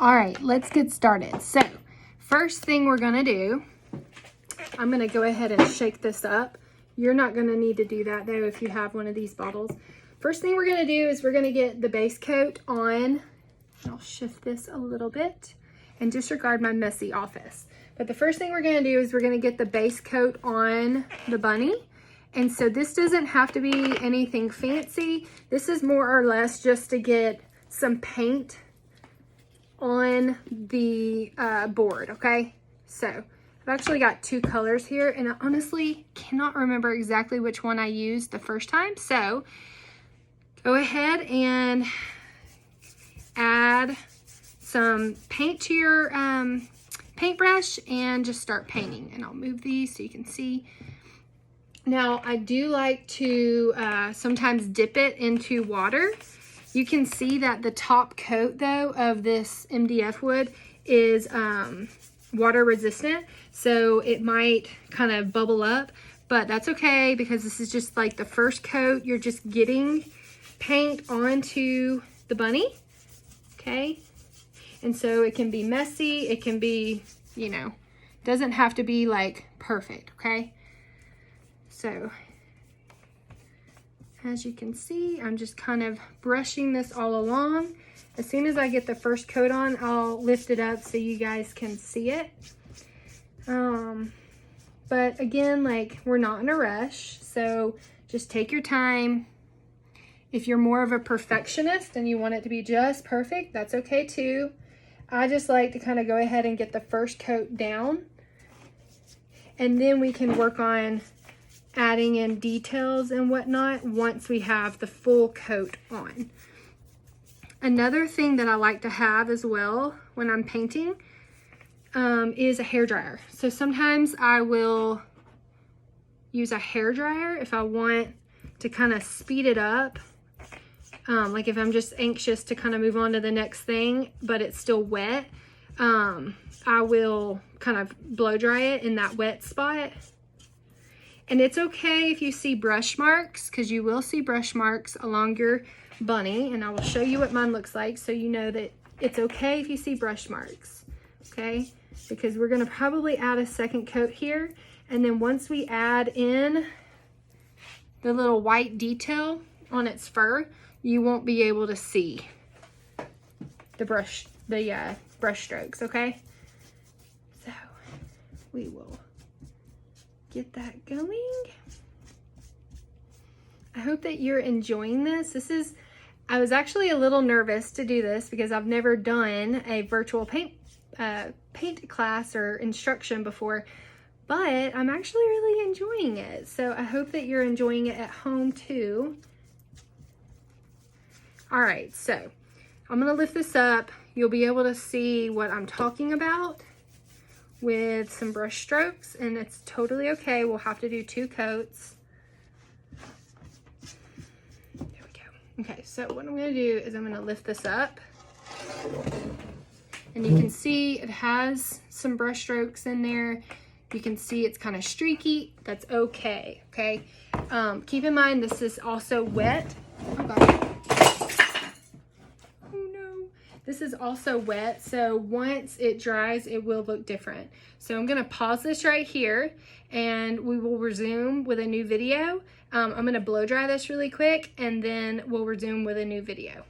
All right, let's get started. So first thing we're gonna do, I'm gonna go ahead and shake this up. You're not gonna need to do that though if you have one of these bottles. First thing we're gonna do is we're gonna get the base coat on. I'll shift this a little bit and disregard my messy office. But the first thing we're gonna do is we're gonna get the base coat on the bunny. And so this doesn't have to be anything fancy. This is more or less just to get some paint on the board, okay? So I've actually got two colors here, and I honestly cannot remember exactly which one I used the first time. So go ahead and add some paint to your paintbrush and just start painting. And I'll move these so you can see. Now I do like to sometimes dip it into water. You can see that the top coat though of this MDF wood is water resistant, so it might kind of bubble up, but that's okay because this is just like the first coat. You're just getting paint onto the bunny, okay? And so it can be messy, it can be, you know, doesn't have to be like perfect, okay? So as you can see, I'm just kind of brushing this all along. As soon as I get the first coat on, I'll lift it up so you guys can see it. But again, like, we're not in a rush, so just take your time. If you're more of a perfectionist and you want it to be just perfect, that's okay too. I just like to kind of go ahead and get the first coat down, and then we can work on adding in details and whatnot once we have the full coat on. Another thing that I like to have as well when I'm painting is a hairdryer. So sometimes I will use a hairdryer if I want to kind of speed it up. Like if I'm just anxious to kind of move on to the next thing, but it's still wet, I will kind of blow dry it in that wet spot. And it's okay if you see brush marks, because you will see brush marks along your bunny, and I will show you what mine looks like so you know that it's okay if you see brush marks, okay? Because we're gonna probably add a second coat here, and then once we add in the little white detail on its fur, you won't be able to see the brush strokes, okay? So we will get that going. I hope that you're enjoying this. I was actually a little nervous to do this because I've never done a virtual paint class or instruction before, but I'm actually really enjoying it. So I hope that you're enjoying it at home too. All right, so I'm gonna lift this up. You'll be able to see what I'm talking about with some brush strokes, and it's totally okay. We'll have to do two coats. There we go. Okay, so what I'm gonna do is I'm gonna lift this up, and you can see it has some brush strokes in there. You can see it's kind of streaky. That's okay, okay? Keep in mind this is also wet. Oh God. This is also wet, so once it dries, it will look different. So I'm gonna pause this right here and we will resume with a new video. I'm gonna blow dry this really quick and then we'll resume with a new video.